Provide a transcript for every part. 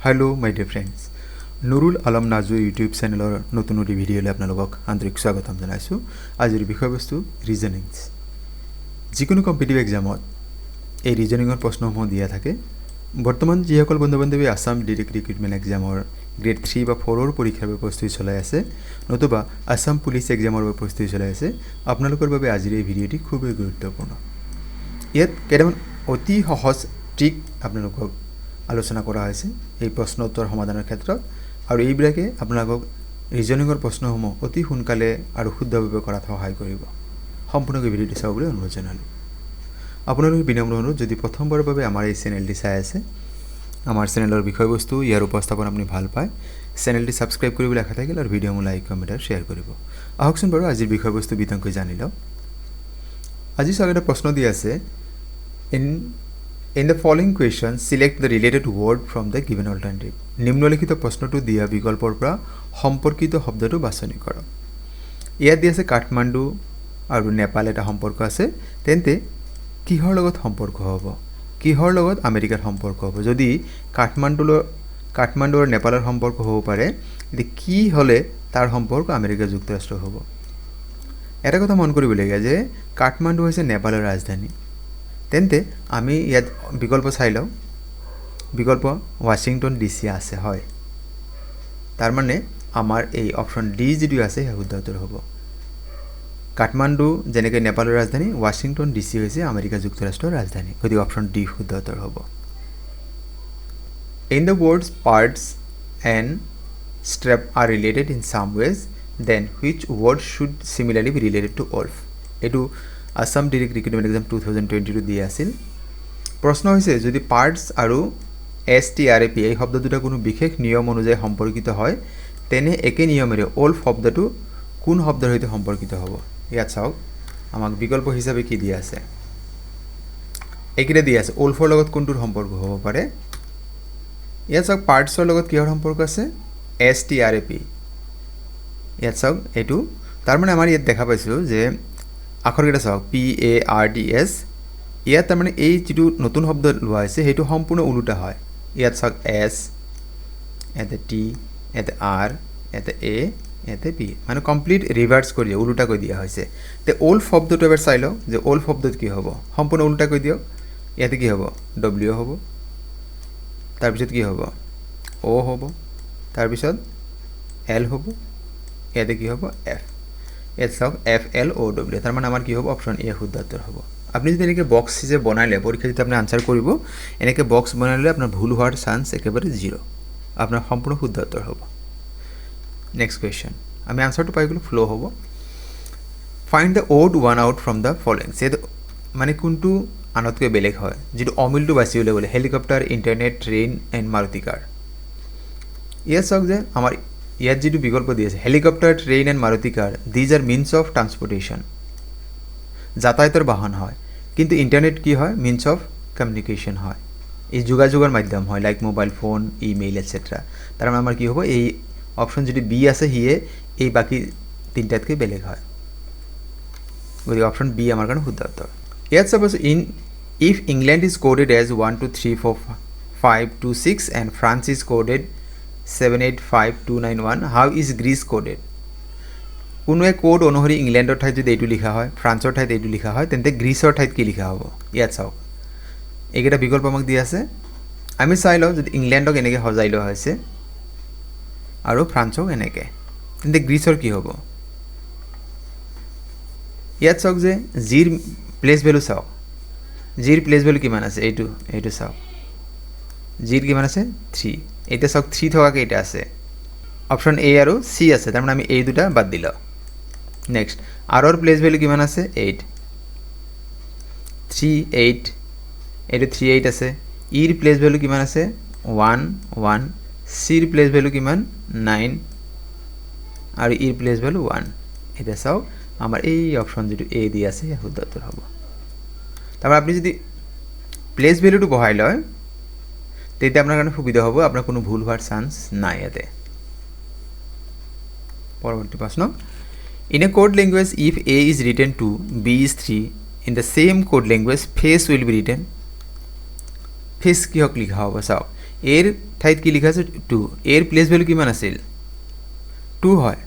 Hello my dear friends Nurul Alam Naju YouTube चैनलर नतुन भिडिओले आपनालोকক आंतरिक स्वागतम जनाइछु। आजिर विषयबस्तु रिजनिंग्स। जिकोनो कम्पिटिटिव एग्जामत এই ৰিজনিংৰ প্ৰশ্নসমূহ দিয়া থাকে। বৰ্তমান যিসকল বন্ধু বান্ধৱী আসাম ডিৰেক্ট ৰিক্ৰুটমেণ্ট এক্সামৰ গ্ৰেড 3 বা 4 ৰ পৰীক্ষাৰ বাবে প্ৰস্তুতি চলাই আছে নতুবা আসাম পুলিচ এক্সামৰ বাবে প্ৰস্তুতি চলাই আছে, আপোনালোকৰ বাবে আজিৰ এই ভিডিঅ'টি খুবেই গুৰুত্বপূৰ্ণ। ইয়াত কেইটামান অতি সহজ ট্ৰিক আপোনালোকক আলোচনা কৰা হৈছে এই প্ৰশ্ন উত্তৰ সমাধানৰ ক্ষেত্ৰত, আৰু এইবিলাকে আপোনালোকক ৰিজনিংৰ প্ৰশ্নসমূহ অতি সোনকালে আৰু শুদ্ধভাৱে কৰাত সহায় কৰিব। সম্পূৰ্ণকৈ ভিডিঅ'টি চাবলৈ অনুৰোধ জনালোঁ। আপোনালোকৰ বিনম্ৰ অনুৰোধ, যদি প্ৰথমবাৰৰ বাবে আমাৰ এই চেনেলটি চাই আছে, আমাৰ চেনেলৰ বিষয়বস্তু ইয়াৰ উপস্থাপন আপুনি ভাল পায়, চেনেলটি ছাবস্ক্ৰাইব কৰিবলৈ আশা থাকিল আৰু ভিডিঅ'সমূহ লাইক কমেণ্ট আৰু শ্বেয়াৰ কৰিব। আহকচোন বাৰু আজিৰ বিষয়বস্তু বিতংকৈ জানি লওঁ। আজি এটা প্ৰশ্ন দি আছে, In the following question, select the related word from the given alternative. নিম্নলিখিত প্ৰশ্নটো দিয়া বিকল্পৰ পৰা সম্পৰ্কিত শব্দটো বাছনি কৰক। ইয়াত দি আছে কাঠমাণ্ডু আৰু নেপাল এটা সম্পৰ্ক আছে, তেন্তে কিহৰ লগত সম্পৰ্ক হ'ব? কিহৰ লগত আমেৰিকাৰ সম্পৰ্ক হ'ব? যদি কাঠমাণ্ডু আৰু নেপালৰ সম্পৰ্ক হ'ব পাৰে, তেতিয়া কি হ'লে তাৰ সম্পৰ্ক আমেৰিকা যুক্তৰাষ্ট্ৰ হ'ব? এটা কথা মন কৰিবলগীয়া যে কাঠমাণ্ডু হৈছে নেপালৰ ৰাজধানী, তেন্তে আমি ইয়াত বিকল্প চাই লওঁ। বিকল্প ৱাশ্বিংটন ডিচি আছে, হয়। তাৰ মানে আমাৰ এই অপশ্যন ডি যিটো আছে সেই শুদ্ধ উত্তৰ হ'ব। কাঠমাণ্ডু যেনেকৈ নেপালৰ ৰাজধানী, ৱাশ্বিংটন ডিচি হৈছে আমেৰিকা যুক্তৰাষ্ট্ৰৰ ৰাজধানী, গতিকে অপশ্যন ডি শুদ্ধ উত্তৰ হ'ব। In the words parts and strap are related in some ways, then which word should similarly be related to wolf. এইটো আসাম ডিৰেক্ট ৰিক্ৰুটমেণ্ট এক্সাম 2022 দিয়া আছিল। প্ৰশ্ন হৈছে, যদি পাৰ্টছ আৰু STRAP এই শব্দ দুটা কোনো বিশেষ নিয়ম অনুযায়ী সম্পৰ্কিত হয়, তেনে একে নিয়মেৰে অল্ফ শব্দটো কোন শব্দৰ সৈতে সম্পৰ্কিত হ'ব? ইয়াত চাওক, আমাক বিকল্প হিচাপে কি দিয়া আছে? এইকেইটা দিয়া আছে। অল্ফৰ লগত কোনটোৰ সম্পৰ্ক হ'ব পাৰে? ইয়াত চাওক, পাৰ্টছৰ লগত কিহৰ সম্পৰ্ক আছে? STRAP। ইয়াত চাওক, এইটো তাৰমানে আমাৰ ইয়াত দেখা পাইছোঁ যে আখৰকেইটা চাওক, PARTS। ইয়াত তাৰমানে এই যিটো নতুন শব্দ লোৱা হৈছে সেইটো সম্পূৰ্ণ ওলোটা হয়। ইয়াত চাওক, S, এতে T, এতে R, এতে A, এতে P, মানে কমপ্লিট ৰিভাৰ্ছ কৰি ওলোটা কৈ দিয়া হৈছে। তে অল্ড শব্দটো এবাৰ চাই লওঁ যে অল্ড শব্দত কি হ'ব। সম্পূৰ্ণ ওলোটা কৈ দিয়ক। ইয়াতে কি হ'ব? W হ'ব, তাৰপিছত কি হ'ব? O হ'ব, তাৰপিছত L হ'ব, ইয়াতে কি হ'ব? F। ইয়াত চাওক, FLOW, তাৰ মানে আমাৰ কি হ'ব? অপশ্যন এ শুদ্ধ উত্তৰ হ'ব। আপুনি যদি এনেকৈ বক্স যে বনালে পৰীক্ষা যেতিয়া আপুনি আনচাৰ কৰিব, এনেকৈ বক্স বনালে আপোনাৰ ভুল হোৱাৰ চান্স একেবাৰে 0, আপোনাৰ সম্পূৰ্ণ শুদ্ধ উত্তৰ হ'ব। নেক্সট কুৱেশ্যন, আমি আনচাৰটো পাই গ'লোঁ, ফ্ল' হ'ব। Find the odd one out from the following. মানে কোনটো আনতকৈ বেলেগ হয়? যিটো অমিলটো বাছি উলিয়াবলৈ, helicopter, internet, train and Maruti car. ইয়াত চাওক যে আমাৰ ইয়াত যিটো বিকল্প দি আছে, helicopter, train and Maruti car, these are means of transportation, যাতায়াতৰ বাহন হয়। কিন্তু ইণ্টাৰনেট কি হয়? মিনছ অফ কমিউনিকেশ্যন হয়, এই যোগাযোগৰ মাধ্যম হয়, like mobile phone, email etcetera. তাৰমানে আমাৰ কি হ'ব? এই অপশ্যন যদি বি আছে, সিয়ে এই বাকী তিনিটাতকৈ বেলেগ হয়, গতিকে অপশ্যন বি আমাৰ কাৰণে শুদ্ধ উত্তৰ। ইয়াত suppose if England is coded as 1 2 3 4 5 2 6 and France is coded 7 8 5 2 9 1, how is Greece coded? কোনোৱে কোড অনুসৰি ইংলেণ্ডৰ ঠাইত যদি এইটো লিখা হয়, ফ্ৰান্সৰ ঠাইত এইটো লিখা হয়, তেন্তে গ্ৰীচৰ ঠাইত কি লিখা হ'ব? ইয়াত চাওক, এইকেইটা বিকল্প আমাক দি আছে। আমি চাই লওঁ, যদি ইংলেণ্ডক এনেকৈ সজাই লোৱা হৈছে আৰু ফ্ৰান্সক এনেকৈ, তেন্তে গ্ৰীচৰ কি হ'ব? ইয়াত চাওক যে জিৰ প্লেচ ভেলু চাওক, জিৰ প্লেচ ভেলু কিমান আছে? এইটো চাওক, জিৰ কিমান আছে? 3। এতিয়া চাওক 3 থকা কেইটা আছে? অপশ্যন এ আৰু চি আছে, তাৰমানে আমি এই দুটা বাদ দিলোঁ। নেক্সট, আৰৰ প্লেচ ভেলু কিমান আছে? 8, 3 8, এইটো 3 8 আছে। ইৰ প্লেচ ভেলু কিমান আছে? 1 1, চিৰ প্লেচ ভেলু কিমান? 9, আৰু ইৰ প্লেচ ভেলু 1। এতিয়া চাওক, আমাৰ এই অপশ্যন যিটো এ দি আছে সেই শুদ্ধ উত্তৰ হ'ব। তাৰপৰা আপুনি যদি প্লেচ ভেলুটো বহাই লয়, তেতিয়া আপোনাৰ কাৰণে সুবিধা হ'ব, আপোনাৰ কোনো ভুল হোৱাৰ চান্স নাই ইয়াতে। পৰৱৰ্তী প্ৰশ্ন, in a code language if A is written 2, B is 3, in the same code language face will be written। face কিহক লিখা হ'ব? চাওক, এৰ ঠাইত কি লিখা আছে 2 এৰ প্লেস ভ্যালু কিমান আছিল 2 হয়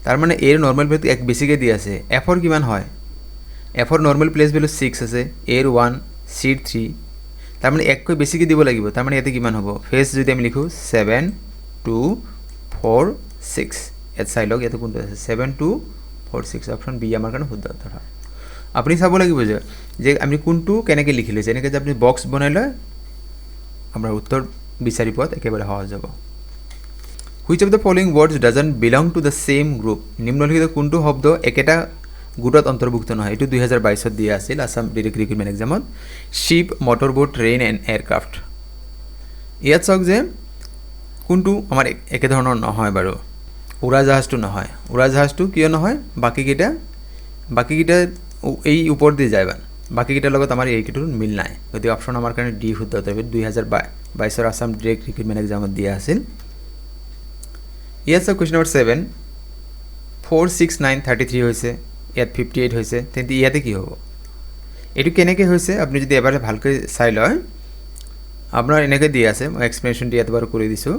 তাৰ মানে এৰ নৰমাল ভ্যালু এক বেছিকে দি আছে এফৰ কিমান হয় এফৰ নৰমাল প্লেস ভ্যালু 6 আছে এৰ 1 সিৰ 3 তাৰ মানে এককৈ বেছিকে দিব লাগিব তাৰ মানে ইয়াতে কিমান হ'ব ফেজ যদি আমি লিখো 7 2 4 6 এত চাই লওক ইয়াতে কোনটো আছে 7 2 4 6 অপশন বি আমাৰ কাৰণে শুদ্ধ উত্তৰ হয় আপুনি চাব লাগিব যে আমি কোনটো কেনেকৈ লিখি লৈছে এনেকৈ যে আপুনি বক্স বনাই লয় আমাৰ উত্তৰ বিচাৰি পোৱাত একেবাৰে সহজ হ'ব Which of the following words doesn't belong to the same group? নিম্নলিখিত কোনটো শব্দ একেটা গ্ৰুপত অন্তৰ্ভুক্ত নহয় এটো 2022 ত দিয়া আছিল আসাম ডিৰেক্ট ৰিক্ৰুটমেন্ট এক্সামত ship motorboat train and aircraft ইয়াত চাওক যে কোনটো আমাৰ একে ধৰণৰ নহয় বাৰু উৰাজাহাজটো নহয় উৰাজাহাজটো কিয় নহয় বাকিকিটা এই ওপৰ দি যায় বাকিকিটাৰ লগত আমাৰ এইকিটোৰ মিল নাই গতিকে অপচন আমাৰ কাৰণে ডি শুদ্ধ হবে 2022 ৰ আসাম ডিৰেক্ট ৰিক্ৰুটমেন্ট এক্সামত দিয়া আছিল ইয়াত কোৱেশ্চন নম্বৰ 7 46933 হৈছে ইয়াত 58 হৈছে তেন্তে ইয়াতে কি হ'ব এটো কেনেকৈ হৈছে আপুনি যদি এবাৰ ভালকৈ চাই লয় আপোনাৰ এনেকৈ দিয়া আছে মই এক্সপ্লেনেশন দি এবাৰ কৰি দিছো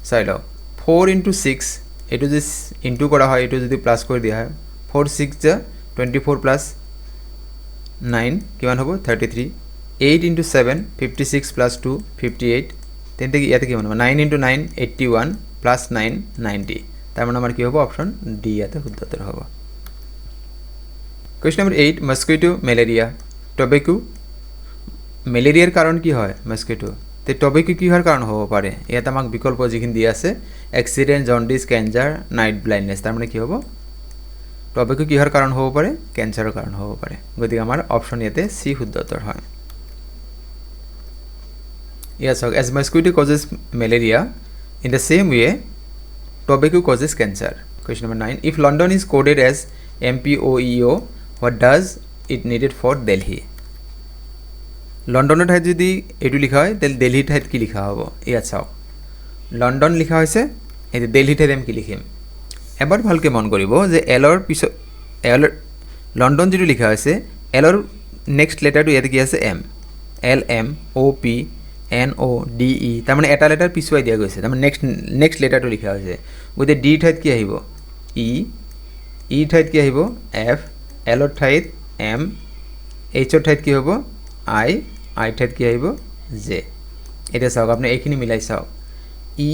চাই লওক 4 * 6 এটো যদি ইনটু কৰা হয় এটো যদি প্লাস কৰি দিয়া হয় 4 6 যা 24 প্লাস 9 কিমান হ'ব 33 8 * 7 56 প্লাস 2 58 তেন্তে ইয়াতে কি হ'ব 9 * 9 81 প্লাস 9 90 তার মানে আমার কি হবে অপশন ডি ইয়াতে শুদ্ধ উত্তর হবে question number 8 mosquito malaria tobacco ম্যালেরিয়ার কারণ কি হয় মস্কিটো তে টোবেকো কি হওয়ার কারণ হতে পারে ইয়াতে আমাক বিকল্প যিখিনি দিয়া আছে accident jaundice cancer night blindness তার মানে কি হবে টোবেকো কি হওয়ার কারণ হতে পারে ক্যান্সারের কারণ হতে পারে গতিকে আমার অপশন ইয়াতে সি শুদ্ধ উত্তর হয় Yes, so as mosquito causes malaria, in the same way, tobacco causes cancer. Question number 9. If London is coded as MPOEO, what does it needed for Delhi? লন্ডনের ঠাইত যদি এটু লিখা হয় তাহলে দিল্লির ঠাইত কি লিখা হবো ইয়াত চাওক লন্ডন লিখা হয়েছে এই দিল্লি ঠাইত আমি কি লিখিম এবার ভালকে মন করিব যে এলর পিছত এল লন্ডন যেটো লিখা হয়েছে এলর নেক্সট লেটারটো ইয়াতে কি আছে M L M O P N O D E তার মানে এটা লেটার পিছুৱাই দিয়া গৈছে তার মানে নেক্সট লেটারটো লিখা হয়েছে গতিকে ডি ঠাইত কি আহিব ই ঠাইত কি আহিব এফ এলৰ ঠাইত এম এইচৰ ঠাইত কি হ'ব আই ঠাইত কি আহিব জে এটা চাওক আপনি এইখিনি মিলাই চাওক ই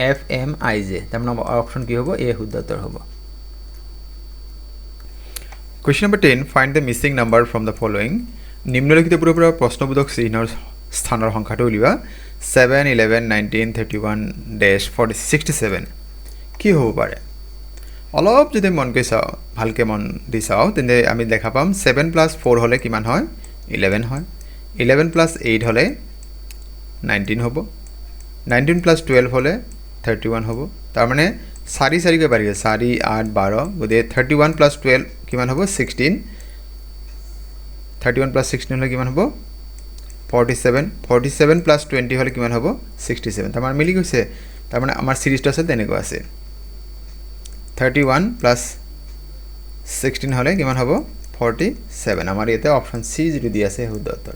এফ এম আই জে তার মানে অপশন কি হ'ব এ শুদ্ধ উত্তৰ হ'ব Question number 10 find the missing number from the following নিম্নলিখিত পৰা প্ৰশ্নবোধক চিহ্নৰ স্থানৰ সংখ্যাটো উলিওৱা 7 11 19 31 -47 কি হ'ব পাৰে অলপ যদি মন কৰি চাও ভালকে মন দি চাও তেন্তে আমি দেখা পাম 7 + 4 হলে কিমান হয় 11 হয় 11 + 8 হলে 19 হ'ব 19 + 12 হলে 31 হ'ব তাৰ মানে 4 4 কে বাঢ়ি 4 8 12 গতিকে 31 + 12 কিমান হ'ব 16 31 + 16 হলে কিমান হ'ব 47 47 + 20 হলে কিমান হ'ব 67 তাৰ মানে মিলি গৈছে তাৰ মানে আমাৰ সিৰিজটো আছে তেনেকুৱা আছে 31 + 16 হলে কিমান হ'ব 47 আমাৰ ইয়াতে অপশন সি যেটো দি আছে শুদ্ধ উত্তৰ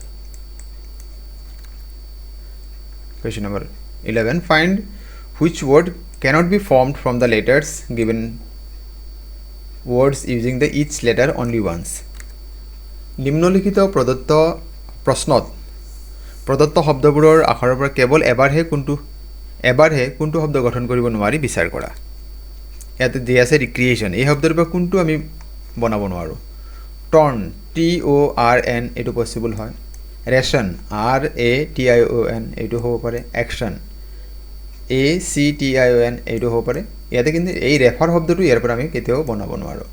Question number 11 find which word cannot be formed from the letters given words using the each letter only once নিম্নলিখিত প্ৰদত্ত প্ৰশ্নত প্ৰদত্ত শব্দবোৰৰ আখৰৰ পৰা কেৱল এবাৰহে কোনটো শব্দ গঠন কৰিব নোৱাৰি বিচাৰ কৰা ইয়াতে দি আছে ৰিক্ৰিয়েচন এই শব্দৰ পৰা কোনটো আমি বনাব নোৱাৰো torn T O R N এটো পসিবল হয় ration R A T I O N এটো হ'ব পাৰে action A C T I O N এটো হ'ব পাৰে ইয়াতে কিন্তু এই ৰেফাৰ শব্দটো ইয়াৰ পৰা আমি কেতিয়াও বনাব নোৱাৰো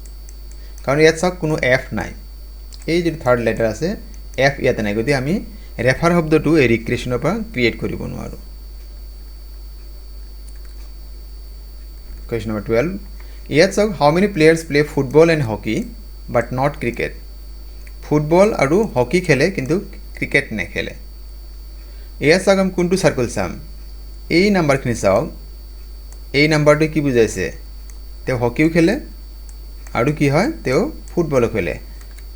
কাৰণ ইয়াত চাওক কোনো এফ নাই এই যে থাৰ্ড লেটাৰ আছে এফ ইয়াতে নাই গতি আমি ৰেফাৰ শব্দটো এই ৰিক্ৰিয়েশনৰ পৰা ক্ৰিয়েট কৰিব নোৱাৰো Question number 12 ইয়াত চাওক how many players play football and hockey but not cricket football আৰু হকি খেলে কিন্তু ক্ৰিকেট নেখেলে ইয়াত চাওক আমি কোনটো সাৰ্কেল চাম এই নাম্বাৰখিনি চাওক এই নাম্বাৰটো কি বুজাইছে তেও হকিও খেলে আৰু কি হয় তেও ফুটবলও খেলে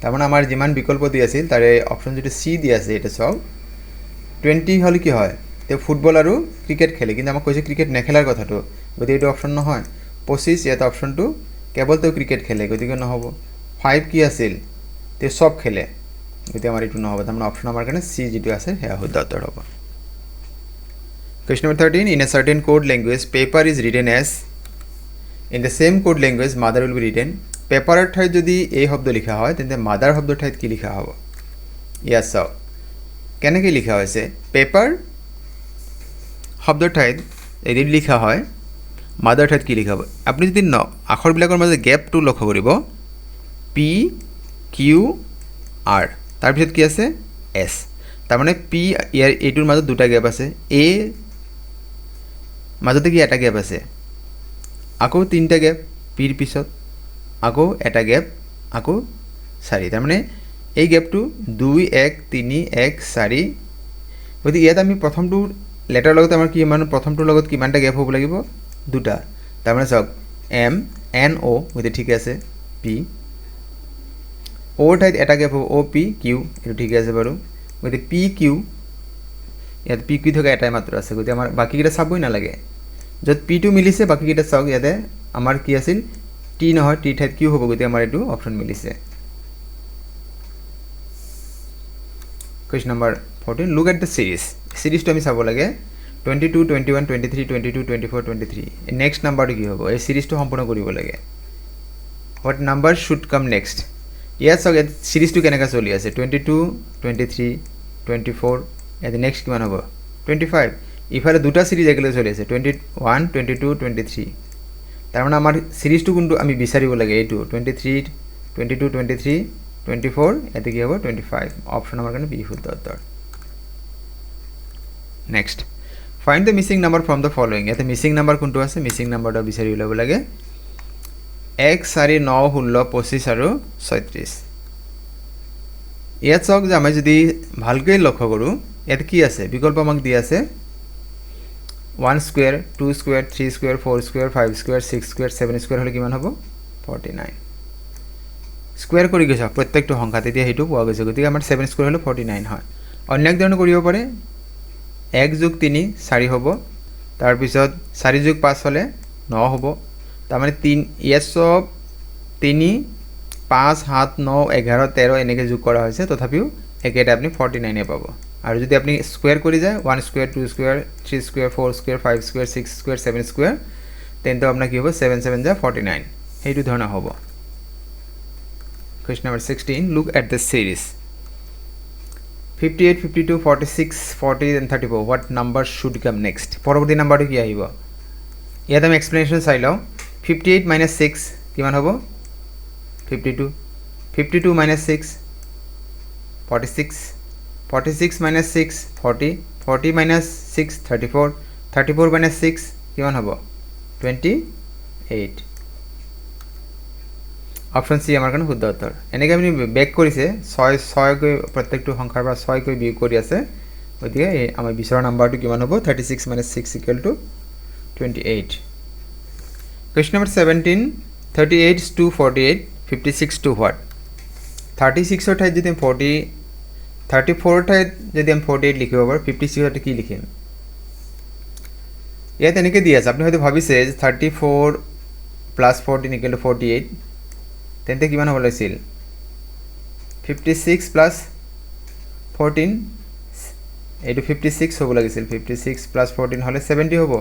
তাৰ মানে আমাৰ যিমান বিকল্প দি আছিল তাৰে অপশ্যন যিটো চি দি আছে এটা চাওক 20 হ'লে কি হয় তে ফুটবল আৰু ক্ৰিকেট খেলে কিন্তু আমাক কৈছে ক্ৰিকেট নেখেলাৰ কথাটো গতিকে এইটো অপশ্যন নহয় 25 ইয়াত অপশ্যনটো কেৱল তেওঁ ক্ৰিকেট খেলে গতিকে নহ'ব 5 কি আছিল তে সব খেলে গতিকে আমাৰ এইটো নহ'ব তাৰমানে অপশ্যন আমাৰ কাৰণে চি যিটো আছে সেয়া শুদ্ধ উত্তৰ হ'ব Question number 13 in a certain code language paper is written as in the same code language mother will be written paper er ঠাইত যদি এই শব্দ লিখা হয় তেন্তে mother শব্দৰ ঠাইত কি লিখা হ'ব ইয়াত চাওক কেনেকৈ লিখা হৈছে পেপাৰ শব্দৰ ঠাইত যদি লিখা হয় mother ঠাইত কি লিখা হ'ব আপুনি যদি আখৰবিলাকৰ মাজত গ্যাপটো লক্ষ্য কৰিব পি কিউ আৰ তাৰপিছত কি আছে এছ তাৰমানে পি ইয়াৰ এইটোৰ মাজত দুটা গ্যাপ আছে এ মাজতে কি এটা গ্যাপ আছে আকৌ তিনটা গ্যাপ পিৰ পিছত আকৌ এটা গ্যাপ আকৌ 4 তাৰমানে এই গ্যাপটো 2 1 3 1 4 গতি ইয়াত আমি প্ৰথমটো লেটাৰ লগত আমাৰ কি মানে প্ৰথমটোৰ লগত কিমানটা গ্যাপ হ'ব লাগিব দুটা তাৰমানে চাওক এম এন ও গতি ঠিক আছে পি ও ঠাইত এটা গ্যাপ হ'ব ও পি কিউ এটো ঠিক আছে বাৰু গতি পি কিউ ইয়াত পি কিউ থকা এটাই মাত্ৰ আছে গতি আমাৰ বাকিকেইটা চাবই নালাগে যত পি টু মিলিছে বাকিকেইটা চাওক ইয়াতে আমাৰ কি আছিল টি নহয় টি ঠাইত কিউ হ'ব গতি আমাৰ এইটো অপশ্যন মিলিছে Question number 14 look at the series to আমি চাব লাগে 22 21 23 22 24 23 next number কি হ'ব এই series to সম্পূৰ্ণ কৰিব লাগে what number should come next ইয়াত চাওক series to কেনেকা চলি আছে 22 23 24 এত next কিমান হ'ব 25 ইফালে দুটা series একেলগে চলি আছে 21 22 23 তাৰ মানে আমাৰ series to কোনটো আমি বিচাৰিব লাগে এইটো 23 22 23 24 এতে কি হ'ব 25 অপশ্যন আমাৰ কাৰণে বি শুদ্ধ উত্তৰ next find the missing number from the following এতে মিসিং নাম্বাৰ কোনটো আছে মিসিং নাম্বাৰটা বিচাৰি উলাব লাগে 1 4 9 16 25 আৰু 36 ইয়াত চাওক যে আমি যদি ভালকৈ লক্ষ্য কৰো ইয়াত কি আছে বিকল্প আমাক দি আছে 1 square 2 square 3 square 4 square 5 square 6 square 7 square হলে কিমান হ'ব 49 স্কয়ার কৰি গৈছা প্ৰত্যেকটো সংখ্যা তেতিয়া হেতু পোৱা গৈছে গতিকে আমাৰ 7 স্কয়াৰ হলে 49 হয় অন্য এক ধৰণে কৰিব পাৰে 1 যোগ 3 4 হ'ব তাৰ পিছত 4 যোগ 5 হলে 9 হ'ব তাৰ মানে 3 ইয়াত সব 3 5 7 9 11 13 এনেকৈ যোগ কৰা হৈছে তথাপিও একেটা আপনি 49 এ পাব আৰু যদি আপনি স্কয়াৰ কৰি যায় 1 square 2 square 3 square 4 square 5 square 6 square 7 square তেন্তে আপোনাৰ কি হ'ব 7 7 যা 49 হেতু ধৰণে হ'ব Question number 16 look at the series 58 52 46 40 and 34 what number should come next পৰৱৰ্তী নাম্বাৰটো কি আহিব ইয়াত আমি এক্সপ্লেনেশন চাই লও 58 - 6 কিমান হ'ব 52 52 - 6 46 46 - 6 40 40 - 6 34 34 - 6 কিমান হ'ব 28 অপশ্যন সি আমাৰ কাৰণে শুদ্ধ উত্তৰ এনেকৈ আমি বেক কৰিছে 6 6 কৈ প্ৰত্যেকটো সংখ্যাৰ পৰা 6 কৈ বিয়োগ কৰি আছে গতিকে আমাৰ বিচৰা নাম্বাৰটো কিমান হ'ব 36 - 6 = 28 Question number 17 38 to 48 56 to what 36 ৰ ঠাইত যদি 40 34 ৰ ঠাইত যদি আমি 48 লিখিব পাৰো 56 ৰ কি লিখিম ইয়াত এনেকৈ দি আছে আপুনি হয়তো ভাবিছে 34 + 14 = 48 তেন্তে কিমান হ'ব লাগিছিল 56 + 14 এইটো 56 হ'ব লাগিছিল 56 + 14 হলে 70 হ'ব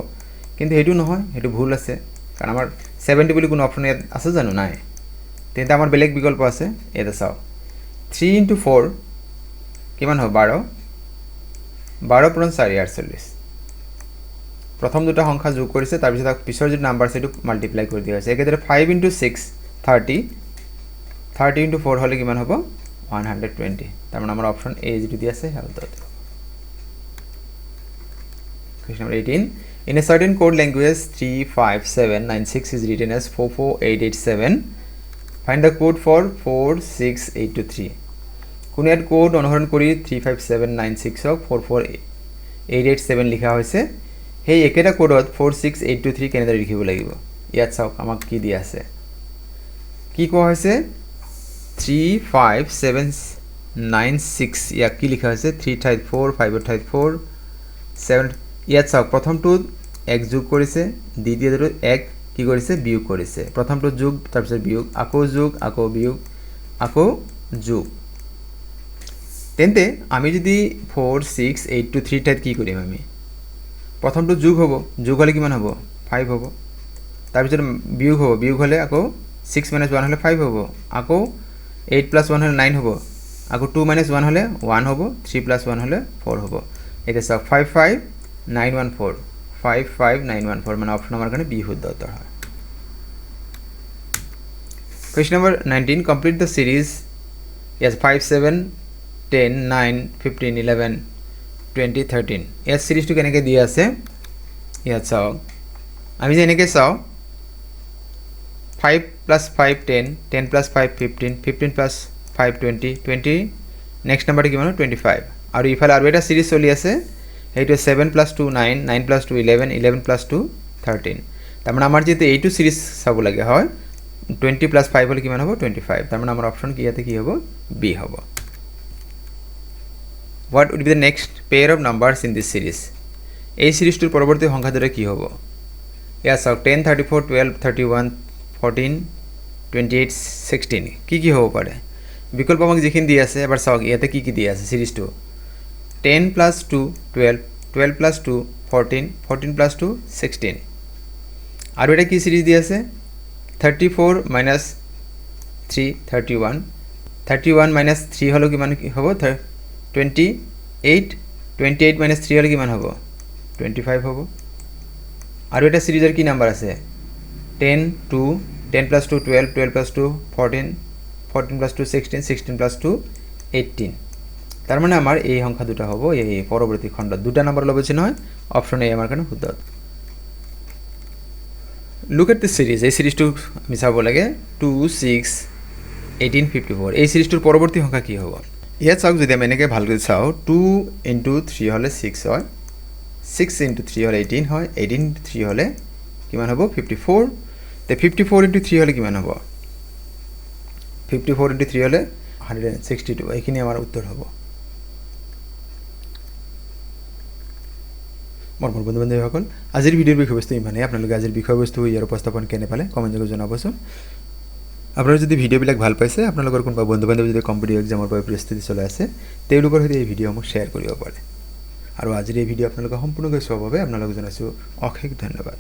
কিন্তু হেতু নহয় হেতু ভুল আছে কাৰণ আমাৰ 70 বুলি কোনো অপচন আছে জানো নাই তেন্তে আমাৰ বেলেগ বিকল্প আছে এটা চাও 3 * 4 কিমান হ'ব 12 12 * 4 48 প্ৰথম দুটা সংখ্যা যোগ কৰিছে তাৰ পিছত পিছৰ যে নাম্বাৰ সেটো মাল্টিপ্লাই কৰি দিয়া হৈছে একেদৰে 5 * 6 30 30 * 4 হলে কিমান হ'ব 120 তাৰ মানে আমাৰ অপচন এ যেটো দি আছে হেল্প দত Question number 18 in a certain code language 35796 is written as 44887 find the code for 46823 কোন এট কোড অনুসৰণ কৰি 35796 ক 44887 লিখা হৈছে হেই একেটা কোডত 46823 কেনেদৰে লিখিব লাগিব ইয়াত চাওক আমাক কি দিয়া আছে কি কোৱা হৈছে 3 5 7 9 6 ইয়াক কি লিখা হৈছে 3 ঠাইত 4 5 ঠাইত 4 7 ইয়াত চাওক প্ৰথমটো এক যোগ কৰিছে দ্বিতীয়টো এক কি কৰিছে বিয়োগ কৰিছে প্ৰথমটো যোগ তাৰপিছত বিয়োগ আকৌ বিয়োগ আকৌ যোগ তেন্তে আমি যদি 4 6 8 2 3 ঠাইত কি কৰিম আমি প্ৰথমটো যোগ হ'ব যোগ হলে কিমান হ'ব 5 হ'ব তাৰপিছত বিয়োগ হ'ব বিয়োগ হলে আকৌ 6 - 1 হলে 5 হ'ব আকৌ 8 + 1 হলে 9 হ'ব আকৌ 2 - 1 হলে 1 হ'ব 3 + 1 হলে 4 হ'ব এটা সব 55914 55914 মানে অপশন আমার কাছে বি শুদ্ধ উত্তর হয় Question number 19 complete the series yes 5 7 10 9 15 11 20 13 yes series to কেনেকে দিয়া আছে ইয়াত চাও আমি যে এনেকে চাও 5 + 5 10 10 + 5 15 15 + 5 20 20 next number কি মানে 25 আৰু ইফালে আৰু এটা সিরিজ চলি আছে এইটো 7 + 2 9 9 + 2 11 11 + 2 13 তার মানে আমার যেতে এইটো সিরিজ চাব লাগে হয় 20 + 5 হলে কিমান হ'ব 25 তার মানে আমার অপশন কি ইয়াতে কি হ'ব বি হ'ব what would be the next pair of numbers in this series এই সিরিজটির পরবর্তী সংখ্যা দুটো কি হবে ইয়া সব 10 34 12 31 14 28 16 কি হ'ব পারে বিকল্প আমাক যেখিনি দি আছে এবাৰ চাওক ইয়াতে কি দি আছে সিরিজটো 10 + 2 12 12 + 2 14 14 + 2 16 আর এটা কি সিরিজ দি আছে 34 - 3 31 31 - 3 হলো কিমান হ'ব 28 28 - 3 হলে কিমান হ'ব 25 হ'ব আর এটা সিরিজের কি নাম্বার আছে 10 2 10 + 2 12 12 + 2 14 14 + 2 16 16 + 2 18 তার মানে আমার এই সংখ্যা দুটো হবো এই পরবর্তী খণ্ড দুটো নাম্বার লবেছে নয় অপশন এ আমার কাছে শুদ্ধ লুক এট দিস সিরিজ এই সিরিজটো আমি চাব লাগে 2 6 18 54 এই সিৰিজটোৰ পৰৱৰ্তী সংখ্যা কি হ'ব ইয়াত চাওক যদি আমি এনেকৈ ভালকৈ চাওঁ 2 × 3 হলে 6 হয় 6 × 3 হলে 18 হয় 18 × 3 হলে কিমান হ'ব 54 তে 54 × 3 হলে কিমান হ'ব 54 × 3 হলে 162 এইখিনি আমাৰ উত্তৰ হ'ব মৰমৰ বন্ধু-বান্ধৱীসকল আজিৰ ভিডিঅ'ৰ বিষয়বস্তু ইমানেই আপোনালোকে আজিৰ বিষয়বস্তু ইয়াৰ উপস্থাপন কেনে পালে কমেণ্ট কৰি জনাবচোন আপনাৰা যদি ভিডিওবিলাক ভাল পাইছে আপোনালোকৰ কোনোবা বন্ধু-বান্ধৱ যদি কম্পিটিটিভ এক্সামৰ বাবে প্ৰস্তুতি চলাই আছে তেওঁলোকৰ সৈতে এই ভিডিঅ'সমূহ শ্বেয়াৰ কৰিব পাৰে আৰু আজিৰ এই ভিডিঅ' আপোনালোকে সম্পূৰ্ণকৈ চোৱাৰ বাবে আপোনালোকক জনাইছোঁ অশেষ ধন্যবাদ